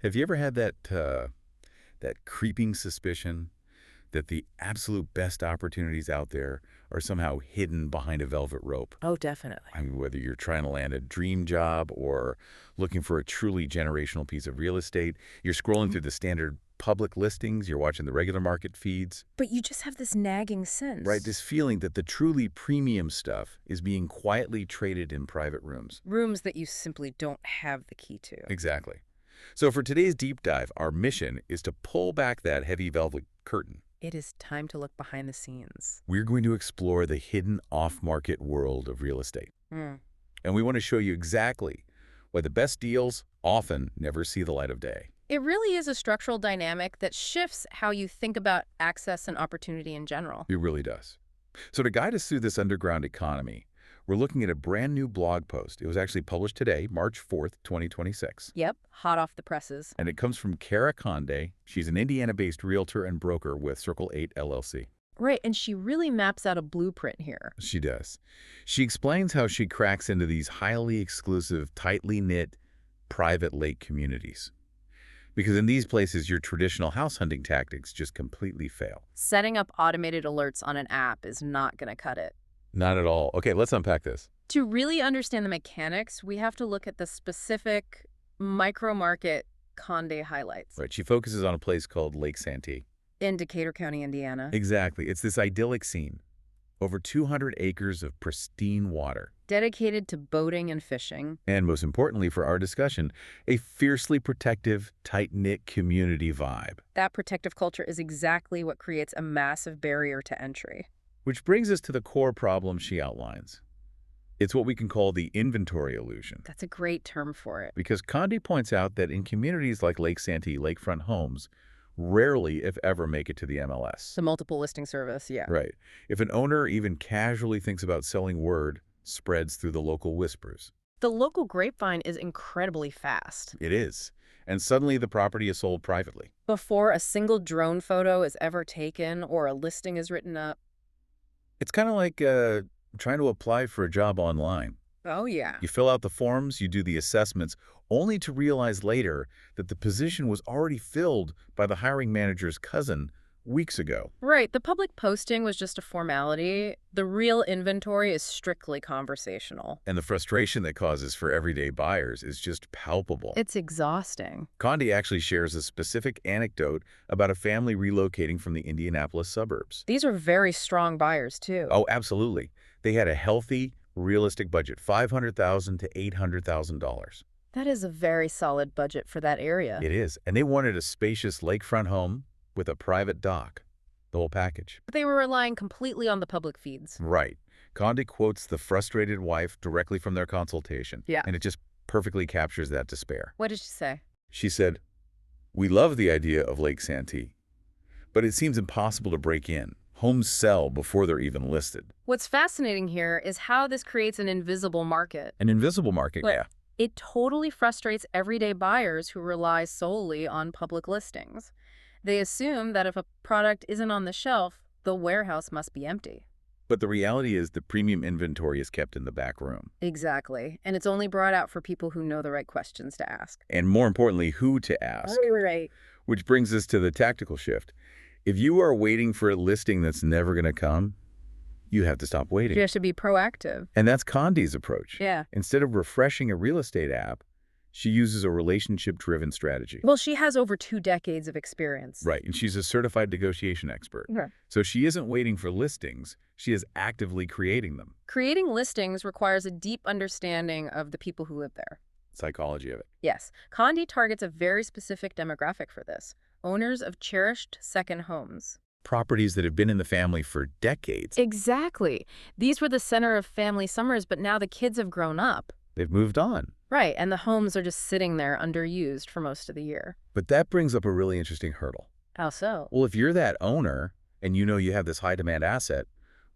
Have you ever had that creeping suspicion that the absolute best opportunities out there are somehow hidden behind a velvet rope? Oh, definitely. I mean, whether you're trying to land a dream job or looking for a truly generational piece of real estate, you're scrolling through the standard public listings, you're watching the regular market feeds, But you just have this nagging right? sense. This feeling that the truly premium stuff is being quietly traded in private rooms. Rooms that you simply don't have the key to. Exactly. So for today's deep dive, our mission is to pull back that heavy velvet curtain. It is time to look behind the scenes. We're going to explore the hidden off-market world of real estate. Mm. And we want to show you exactly why the best deals often never see the light of day. It really is a structural dynamic that shifts how you think about access and opportunity in general. It really does. So to guide us through this underground economy, we're looking at a brand new blog post. It was actually published today, March 4th, 2026. Yep, hot off the presses. And it comes from Cara Conde. She's an Indiana-based realtor and broker with Circle 8 LLC. Right, and she really maps out a blueprint here. She does. She explains how she cracks into these highly exclusive, tightly knit, private lake communities. Because in these places, your traditional house hunting tactics just completely fail. Setting up automated alerts on an app is not going to cut it. Not at all. Okay, let's unpack this. To really understand the mechanics, we have to look at the specific micro-market Conde highlights. Right, she focuses on a place called Lake Santee. In Decatur County, Indiana. Exactly. It's this idyllic scene. Over 200 acres of pristine water. Dedicated to boating and fishing. And most importantly for our discussion, a fiercely protective, tight-knit community vibe. That protective culture is exactly what creates a massive barrier to entry. Which brings us to the core problem she outlines. It's what we can call the inventory illusion. That's a great term for it. Because Conde points out that in communities like Lake Santee, lakefront homes rarely, if ever, make it to the MLS. The multiple listing service, yeah. Right. If an owner even casually thinks about selling, word spreads through the local whispers. The local grapevine is incredibly fast. It is. And suddenly the property is sold privately. Before a single drone photo is ever taken or a listing is written up. It's kind of like trying to apply for a job online. Oh, yeah. You fill out the forms, you do the assessments, only to realize later that the position was already filled by the hiring manager's cousin weeks ago. Right. The public posting was just a formality. The real inventory is strictly conversational. And the frustration that causes for everyday buyers is just palpable. It's exhausting. Conde actually shares a specific anecdote about a family relocating from the Indianapolis suburbs. These are very strong buyers, too. Oh, absolutely. They had a healthy, realistic budget, $500,000 to $800,000. That is a very solid budget for that area. It is. And they wanted a spacious lakefront home with a private dock, the whole package. But they were relying completely on the public feeds. Right. Conde quotes the frustrated wife directly from their consultation. Yeah. And it just perfectly captures that despair. What did she say? She said, "We love the idea of Lake Santee, but it seems impossible to break in. Homes sell before they're even listed." What's fascinating here is how this creates an invisible market. An invisible market, yeah. It totally frustrates everyday buyers who rely solely on public listings. They assume that if a product isn't on the shelf, the warehouse must be empty. But the reality is the premium inventory is kept in the back room. Exactly. And it's only brought out for people who know the right questions to ask. And more importantly, who to ask. Right. Which brings us to the tactical shift. If you are waiting for a listing that's never going to come, you have to stop waiting. You have to be proactive. And that's Conde's approach. Yeah. Instead of refreshing a real estate app, she uses a relationship-driven strategy. Well, she has over 2 decades of experience. Right, and she's a certified negotiation expert. Yeah. So she isn't waiting for listings, she is actively creating them. Creating listings requires a deep understanding of the people who live there. Psychology of it. Yes, Conde targets a very specific demographic for this: owners of cherished second homes. Properties that have been in the family for decades. Exactly. These were the center of family summers, but now the kids have grown up. They've moved on. Right, and the homes are just sitting there underused for most of the year. But that brings up a really interesting hurdle. How so? Well, if you're that owner and you know you have this high-demand asset,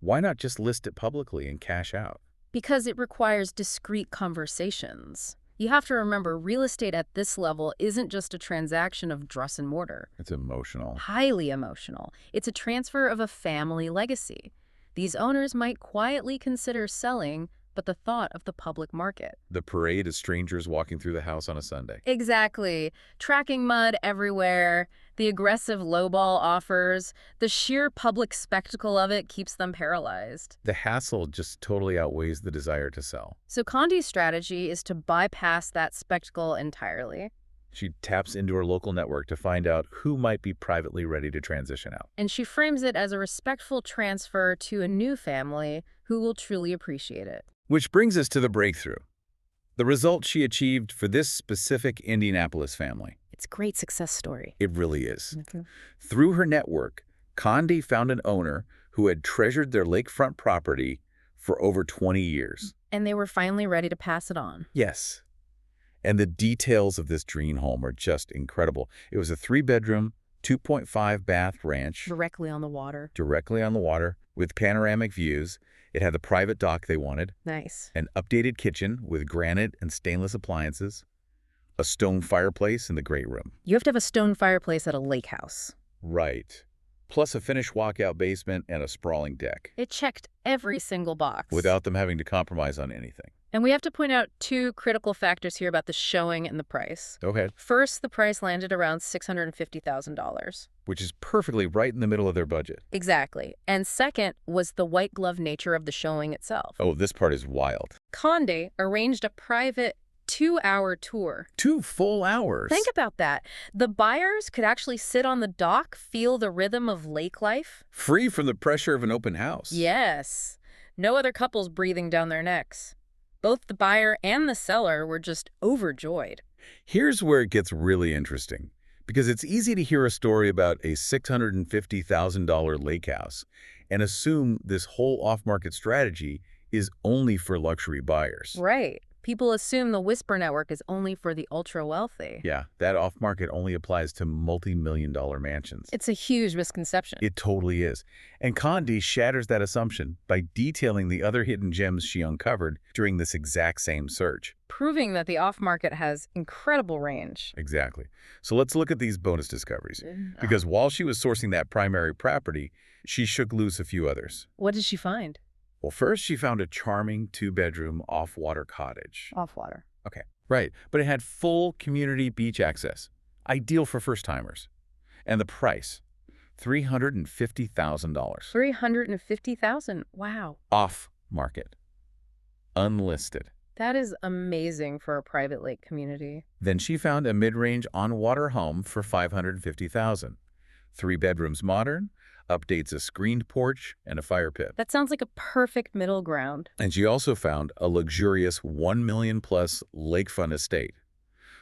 why not just list it publicly and cash out? Because it requires discreet conversations. You have to remember, real estate at this level isn't just a transaction of dross and mortar. It's emotional. Highly emotional. It's a transfer of a family legacy. These owners might quietly consider selling, but the thought of the public market. The parade of strangers walking through the house on a Sunday. Exactly. Tracking mud everywhere, the aggressive lowball offers, the sheer public spectacle of it keeps them paralyzed. The hassle just totally outweighs the desire to sell. So Conde's strategy is to bypass that spectacle entirely. She taps into her local network to find out who might be privately ready to transition out. And she frames it as a respectful transfer to a new family who will truly appreciate it. Which brings us to the breakthrough. The result she achieved for this specific Indianapolis family. It's a great success story. It really is. Through her network, Conde found an owner who had treasured their lakefront property for over 20 years. And they were finally ready to pass it on. Yes. And the details of this dream home are just incredible. It was a 3-bedroom, 2.5-bath ranch. Directly on the water. Directly on the water, with panoramic views. It had the private dock they wanted. Nice. An updated kitchen with granite and stainless appliances. A stone fireplace in the great room. You have to have a stone fireplace at a lake house. Right. Plus a finished walkout basement and a sprawling deck. It checked every single box. Without them having to compromise on anything. And we have to point out two critical factors here about the showing and the price. Okay. First, the price landed around $650,000. Which is perfectly right in the middle of their budget. Exactly. And second was the white glove nature of the showing itself. Oh, this part is wild. Conde arranged a private 2-hour tour. 2 full hours. Think about that. The buyers could actually sit on the dock, feel the rhythm of lake life. Free from the pressure of an open house. Yes. No other couples breathing down their necks. Both the buyer and the seller were just overjoyed. Here's where it gets really interesting. Because it's easy to hear a story about a $650,000 lake house and assume this whole off-market strategy is only for luxury buyers. Right. People assume the Whisper network is only for the ultra-wealthy. Yeah, that off-market only applies to multi-million-dollar mansions. It's a huge misconception. It totally is. And Conde shatters that assumption by detailing the other hidden gems she uncovered during this exact same search. Proving that the off-market has incredible range. Exactly. So let's look at these bonus discoveries. Because while she was sourcing that primary property, she shook loose a few others. What did she find? Well, first she found a charming 2-bedroom off-water cottage. Off-water. Okay, right. But it had full community beach access. Ideal for first-timers. And the price, $350,000. $350,000. Wow. Off-market. Unlisted. That is amazing for a private lake community. Then she found a mid-range on-water home for $550,000. 3 bedrooms modern, updates a screened porch and a fire pit. That sounds like a perfect middle ground. And she also found a luxurious $1 million-plus lakefront estate.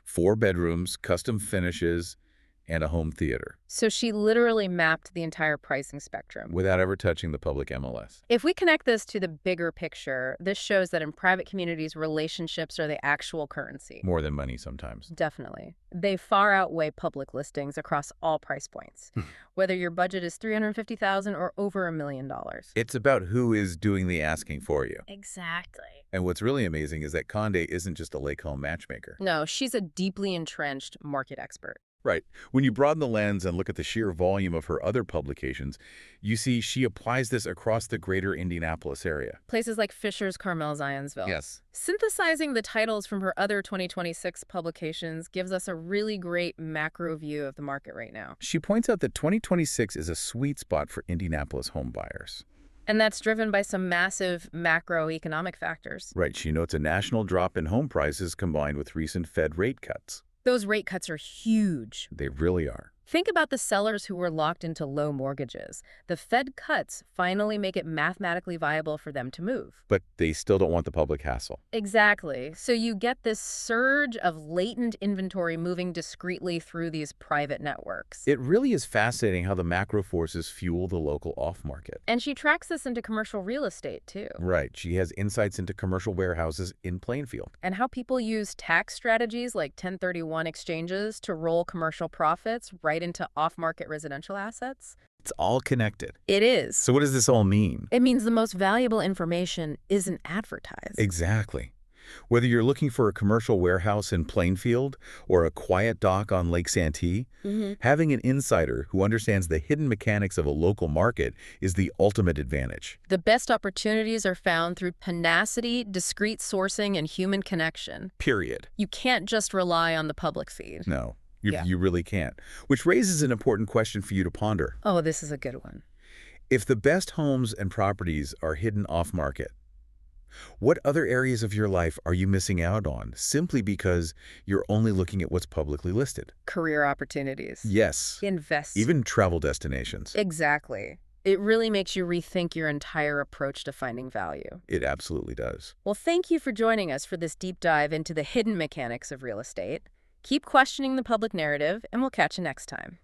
4 bedrooms, custom finishes, and a home theater. So she literally mapped the entire pricing spectrum. Without ever touching the public MLS. If we connect this to the bigger picture, this shows that in private communities, relationships are the actual currency. More than money sometimes. Definitely. They far outweigh public listings across all price points, whether your budget is $350,000 or over $1 million. It's about who is doing the asking for you. Exactly. And what's really amazing is that Conde isn't just a lake home matchmaker. No, she's a deeply entrenched market expert. Right. When you broaden the lens and look at the sheer volume of her other publications, you see she applies this across the greater Indianapolis area. Places like Fisher's, Carmel, Zionsville. Yes. Synthesizing the titles from her other 2026 publications gives us a really great macro view of the market right now. She points out that 2026 is a sweet spot for Indianapolis home buyers. And that's driven by some massive macroeconomic factors. Right. She notes a national drop in home prices combined with recent Fed rate cuts. Those rate cuts are huge. They really are. Think about the sellers who were locked into low mortgages. The Fed cuts finally make it mathematically viable for them to move. But they still don't want the public hassle. Exactly. So you get this surge of latent inventory moving discreetly through these private networks. It really is fascinating how the macro forces fuel the local off-market. And she tracks this into commercial real estate, too. Right. She has insights into commercial warehouses in Plainfield. And how people use tax strategies like 1031 exchanges to roll commercial profits right into off-market residential assets. It's all connected. It is. So what does this all mean? It means the most valuable information isn't advertised. Exactly. Whether you're looking for a commercial warehouse in Plainfield or a quiet dock on Lake Santee, Hmm. having an insider who understands the hidden mechanics of a local market is the ultimate advantage. The best opportunities are found through tenacity, discreet sourcing, and human connection. Period. You can't just rely on the public feed. No, Yeah. you really can't. Which raises an important question for you to ponder. Oh, this is a good one. If the best homes and properties are hidden off-market, what other areas of your life are you missing out on simply because you're only looking at what's publicly listed? Career opportunities. Yes, Invest. even travel destinations. Exactly. It really makes you rethink your entire approach to finding value. It absolutely does. Well, thank you for joining us for this deep dive into the hidden mechanics of real estate. Keep questioning the public narrative, and we'll catch you next time.